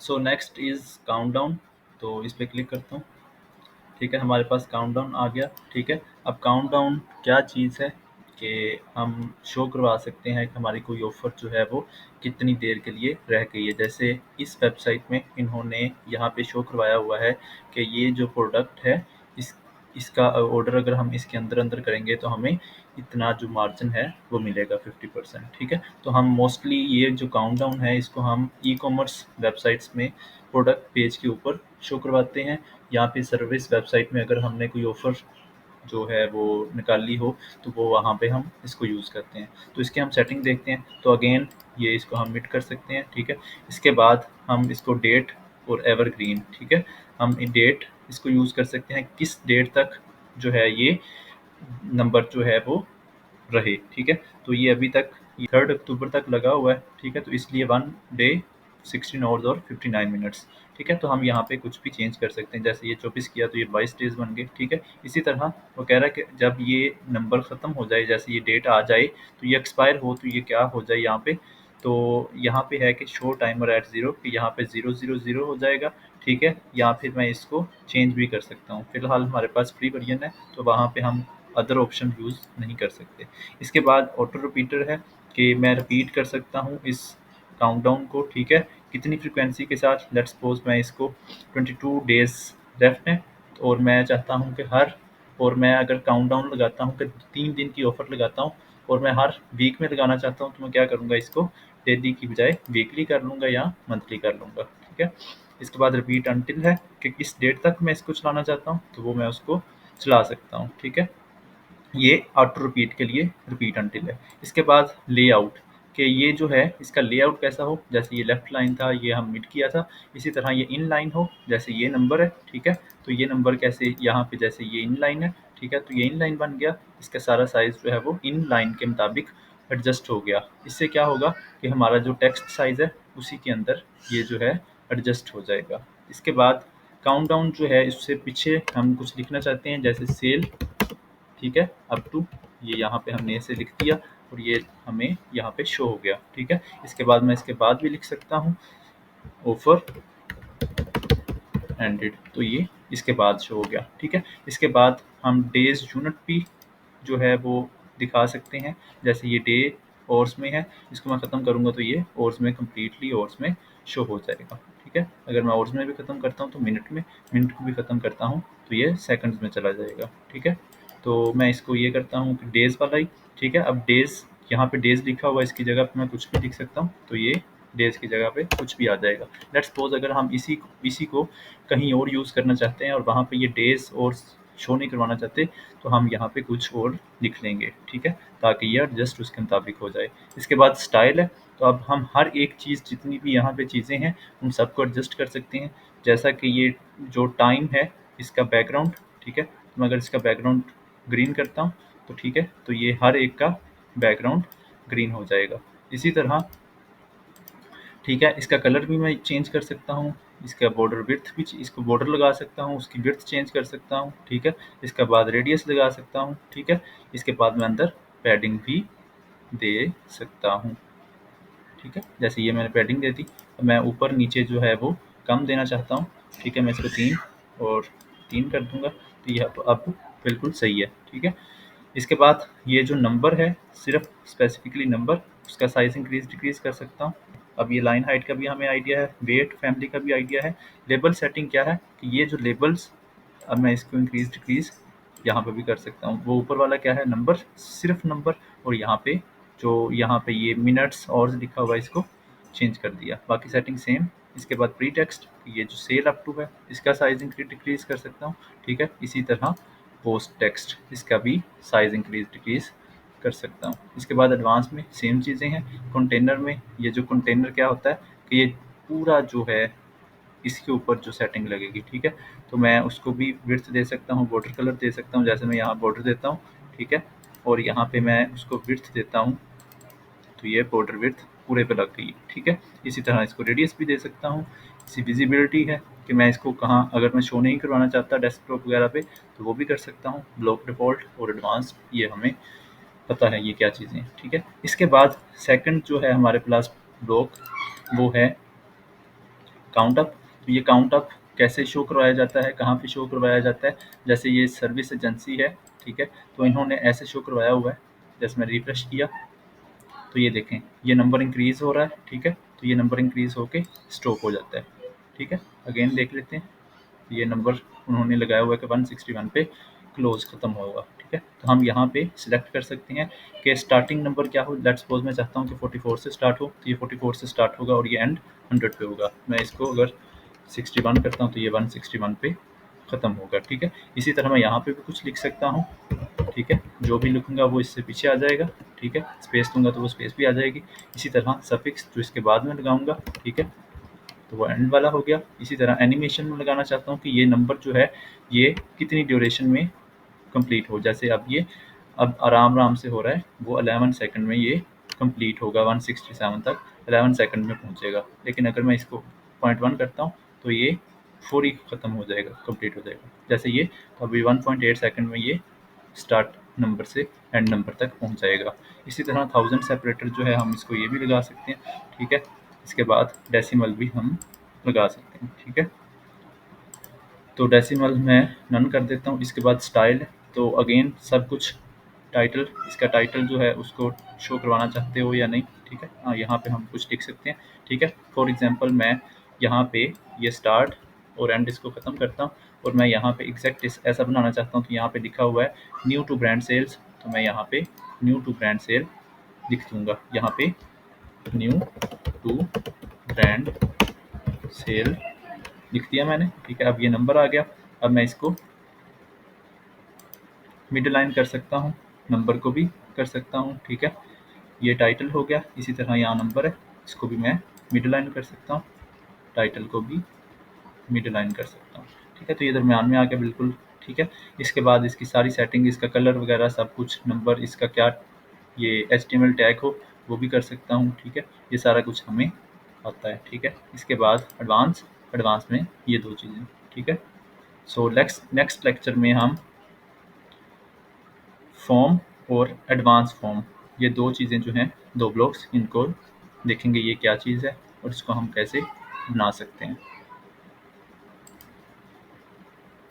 So next is countdown. तो इस पे क्लिक करता हूँ। ठीक है, हमारे पास काउंटडाउन आ गया। ठीक है, अब काउंटडाउन क्या चीज़ है कि हम शो करवा सकते हैं कि हमारी कोई ऑफ़र जो है वो कितनी देर के लिए रह गई है। जैसे इस वेबसाइट में इन्होंने यहाँ पे शो करवाया हुआ है कि ये जो प्रोडक्ट है इसका ऑर्डर अगर हम इसके अंदर करेंगे तो हमें इतना जो मार्जिन है वो मिलेगा 50%। ठीक है, तो हम मोस्टली ये जो काउंटडाउन है इसको हम ई कॉमर्स वेबसाइट्स में प्रोडक्ट पेज के ऊपर शो करवाते हैं, या फिर सर्विस वेबसाइट में अगर हमने कोई ऑफ़र जो है वो निकाली हो तो वो वहाँ पे हम इसको यूज़ करते हैं। तो इसके हम सेटिंग देखते हैं। तो अगेन ये इसको हम मिट कर सकते हैं। ठीक है, इसके बाद हम इसको डेट और एवरग्रीन, ठीक है, हम डेट इसको यूज़ कर सकते हैं किस डेट तक जो है ये नंबर जो है वो रहे। ठीक है, तो ये अभी तक 3 अक्टूबर तक लगा हुआ है। ठीक है, तो इसलिए 1 डे 16 आवर्स और 59 मिनट्स। ठीक है, तो हम यहाँ पे कुछ भी चेंज कर सकते हैं। जैसे ये 24 किया तो ये 22 डेज बन गए। ठीक है, इसी तरह वो कह रहा है कि जब ये नंबर ख़त्म हो जाए, जैसे ये डेट आ जाए तो ये एक्सपायर हो तो ये क्या हो जाए यहाँ पे, तो यहाँ पे है कि शो टाइमर एट ज़ीरो, कि यहाँ पे 000 हो जाएगा। ठीक है, या फिर मैं इसको चेंज भी कर सकता हूँ। फिलहाल हमारे पास फ्री वर्जन है तो वहाँ पे हम अदर ऑप्शन यूज़ नहीं कर सकते। इसके बाद ऑटो रिपीटर है कि मैं रिपीट कर सकता हूँ इस काउंटडाउन को। ठीक है, कितनी फ्रीक्वेंसी के साथ। लेट्स सपोज मैं इसको 22 डेज लेफ्ट है और मैं चाहता हूँ कि और मैं अगर काउंटडाउन लगाता हूँ कि 3 दिन की ऑफ़र लगाता हूँ और मैं हर वीक में लगाना चाहता हूँ, तो मैं क्या करूँगा, इसको डेली की बजाय वीकली कर लूँगा या मंथली कर लूँगा। ठीक है, इसके बाद रिपीट अंटिल है कि किस डेट तक मैं इसको चलाना चाहता हूँ तो वो मैं उसको चला सकता हूँ। ठीक है, ये ऑटो रिपीट के लिए रिपीट अंटिल है। इसके बाद लेआउट, कि ये जो है इसका लेआउट कैसा हो। जैसे ये लेफ्ट लाइन था, ये हम मिड किया था, इसी तरह ये इन लाइन हो। जैसे ये नंबर है, ठीक है, तो ये नंबर कैसे यहाँ पे, जैसे ये इन लाइन है, ठीक है, तो ये इन लाइन बन गया। इसका सारा साइज जो है वो इन लाइन के मुताबिक एडजस्ट हो गया। इससे क्या होगा कि हमारा जो टेक्स्ट साइज है उसी के अंदर ये जो है एडजस्ट हो जाएगा। इसके बाद काउंटडाउन जो है, इससे पीछे हम कुछ लिखना चाहते हैं, जैसे सेल, ठीक है, अप टू, ये यहाँ पे हमने ऐसे लिख दिया और ये हमें यहाँ पे शो हो गया। ठीक है, इसके बाद मैं इसके बाद भी लिख सकता हूँ ऑफर एंडेड, तो ये इसके बाद शो हो गया। ठीक है, इसके बाद हम डेज यूनिट भी जो है वो दिखा सकते हैं। जैसे ये डे आवर्स में है, इसको मैं ख़त्म करूँगा तो ये आवर्स में कम्प्लीटली आवर्स में शो हो जाएगा। ठीक है, अगर मैं आवर्स में भी ख़त्म करता हूँ तो मिनट में, मिनट को भी ख़त्म करता हूँ तो ये सेकंड्स में चला जाएगा। ठीक है, तो मैं इसको ये करता हूँ कि डेज़ वाला ही। ठीक है, अब डेज़, यहाँ पे डेज़ लिखा हुआ है, इसकी जगह पे मैं कुछ भी लिख सकता हूँ तो ये डेज़ की जगह पे कुछ भी आ जाएगा। लेट्स सपोज अगर हम इसी को कहीं और यूज़ करना चाहते हैं और वहाँ पे ये डेज़ और शो नहीं करवाना चाहते, तो हम यहाँ पे कुछ और लिख लेंगे। ठीक है, ताकि ये एडजस्ट उसके मुताबिक हो जाए। इसके बाद स्टाइल है, तो अब हम हर एक चीज़, जितनी भी यहाँ पे चीज़ें हैं, उन सबको एडजस्ट कर सकते हैं। जैसा कि ये जो टाइम है, इसका बैकग्राउंड, ठीक है, तो मैं अगर इसका बैकग्राउंड ग्रीन करता हूँ तो ठीक है, तो ये हर एक का बैकग्राउंड ग्रीन हो जाएगा। इसी तरह, ठीक है, इसका कलर भी मैं चेंज कर सकता हूँ। इसका बॉर्डर विड्थ भी, इसको बॉर्डर लगा सकता हूँ, उसकी विड्थ चेंज कर सकता हूँ। ठीक है, इसके बाद रेडियस लगा सकता हूँ। ठीक है, इसके बाद मैं अंदर पैडिंग भी दे सकता हूँ। ठीक है, जैसे ये मैंने पैडिंग दे दी, तो मैं ऊपर नीचे जो है वो कम देना चाहता हूँ। ठीक है, मैं इसको 3 और 3 कर दूँगा, तो ये अब बिल्कुल सही है। ठीक है, इसके बाद ये जो नंबर है, सिर्फ स्पेसिफिकली नंबर, उसका साइज इंक्रीज डिक्रीज कर सकता हूँ। अब ये लाइन हाइट का भी हमें आइडिया है, वेट फैमिली का भी आइडिया है। लेबल सेटिंग क्या है कि ये जो लेबल्स, अब मैं इसको इंक्रीज डिक्रीज यहाँ पे भी कर सकता हूँ। वो ऊपर वाला क्या है, नंबर, सिर्फ नंबर, और यहाँ पे ये मिनट्स और लिखा हुआ है, इसको चेंज कर दिया। बाकी सेटिंग सेम। इसके बाद प्री टेक्स्ट, ये जो सेल अप टू है, इसका साइज इंक्रीज डिक्रीज कर सकता हूँ। ठीक है, इसी तरह पोस्ट टेक्स्ट, इसका भी साइज इंक्रीज डिक्रीज कर सकता हूँ। इसके बाद एडवांस में सेम चीज़ें हैं। कंटेनर में, ये जो कंटेनर क्या होता है कि ये पूरा जो है इसके ऊपर जो सेटिंग लगेगी। ठीक है, तो मैं उसको भी विड्थ दे सकता हूँ, बॉर्डर कलर दे सकता हूँ। जैसे मैं यहाँ बॉर्डर देता हूँ, ठीक है, और यहाँ पे मैं उसको विड्थ देता हूँ, तो ये बॉर्डर विड्थ पूरे पे लग गई। ठीक है, इसी तरह इसको रेडियस भी दे सकता हूँ। इसी विजिबिलिटी है कि मैं इसको कहाँ, अगर मैं शो नहीं करवाना चाहता डेस्कटॉप वगैरह पे, तो वो भी कर सकता हूँ। ब्लॉक डिफ़ॉल्ट और एडवांस, ये हमें पता है ये क्या चीज़ें हैं। ठीक है, इसके बाद सेकंड जो है हमारे पास ब्लॉक, वो है काउंट अप। तो ये काउंट अप कैसे शो करवाया जाता है, कहाँ पे शो करवाया जाता है, जैसे ये सर्विस एजेंसी है, ठीक है, तो इन्होंने ऐसे शो करवाया हुआ है। जैसे मैं रिफ्रेश किया तो ये देखें ये नंबर इंक्रीज़ हो रहा है, ठीक है, तो ये नंबर इंक्रीज़ होके स्टॉप हो जाता है, ठीक है। अगेन देख लेते हैं, ये नंबर उन्होंने लगाया हुआ है कि 161 पे क्लोज खत्म होगा, ठीक है। तो हम यहाँ पे सिलेक्ट कर सकते हैं कि स्टार्टिंग नंबर क्या हो। लेट्स सपोज मैं चाहता हूँ कि 44 से स्टार्ट हो, तो ये 44 से स्टार्ट होगा और ये एंड 100 पे होगा। मैं इसको अगर 61 करता हूँ तो ये 161 पे ख़त्म होगा, ठीक है। इसी तरह मैं यहाँ पे भी कुछ लिख सकता हूँ, ठीक है, जो भी लिखूंगा वो इससे पीछे आ जाएगा, ठीक है, स्पेस दूंगा तो वो स्पेस भी आ जाएगी। इसी तरह सफिक्स जो इसके बाद में लगाऊंगा, ठीक है, तो वो एंड वाला हो गया। इसी तरह एनिमेशन में लगाना चाहता हूँ कि ये नंबर जो है ये कितनी ड्यूरेशन में कंप्लीट हो। जैसे अब आराम आराम से हो रहा है, वो 11 सेकंड में ये कंप्लीट होगा, 167 तक 11 सेकंड में पहुंचेगा। लेकिन अगर मैं इसको 0.1 करता हूँ तो ये 4 ही ख़त्म हो जाएगा, कंप्लीट हो जाएगा। जैसे ये तो अभी 1.8 सेकंड में ये स्टार्ट नंबर से एंड नंबर तक पहुंच जाएगा। इसी तरह 1000 सेपरेटर जो है हम इसको ये भी लगा सकते हैं, ठीक है। इसके बाद डेसिमल भी हम लगा सकते हैं, ठीक है। तो डेसिमल मैं नन कर देता हूँ। इसके बाद स्टाइल, तो अगेन सब कुछ टाइटल, इसका टाइटल जो है उसको शो करवाना चाहते हो या नहीं, ठीक है। हाँ, यहाँ पे हम कुछ लिख सकते हैं, ठीक है। फॉर एग्जांपल मैं यहाँ पे ये स्टार्ट और एंड इसको ख़त्म करता हूँ और मैं यहाँ पे एग्जैक्ट ऐसा बनाना चाहता हूँ कि यहाँ पे लिखा हुआ है न्यू टू ब्रांड सेल्स, तो मैं यहाँ पे न्यू टू ब्रांड सेल लिख दूँगा। यहाँ पे न्यू टू ब्रांड सेल लिख दिया मैंने, ठीक है। अब ये नंबर आ गया। अब मैं इसको मिड लाइन कर सकता हूँ, नंबर को भी कर सकता हूँ, ठीक है। ये टाइटल हो गया। इसी तरह यहाँ नंबर है, इसको भी मैं मिड लाइन कर सकता हूँ, टाइटल को भी मिड लाइन कर सकता हूँ, ठीक है। तो ये दरम्यान में आ गया बिल्कुल, ठीक है। इसके बाद इसकी सारी सेटिंग, इसका कलर वगैरह सब कुछ, नंबर, इसका क्या ये HTML टैग हो वो भी कर सकता हूँ, ठीक है। ये सारा कुछ हमें आता है, ठीक है। इसके बाद एडवांस में ये दो चीज़ें, ठीक है। सो नेक्स्ट लेक्चर में हम फॉर्म और एडवांस फॉर्म, ये दो चीज़ें जो हैं, दो ब्लॉक्स, इनको देखेंगे ये क्या चीज़ है और इसको हम कैसे बना सकते हैं।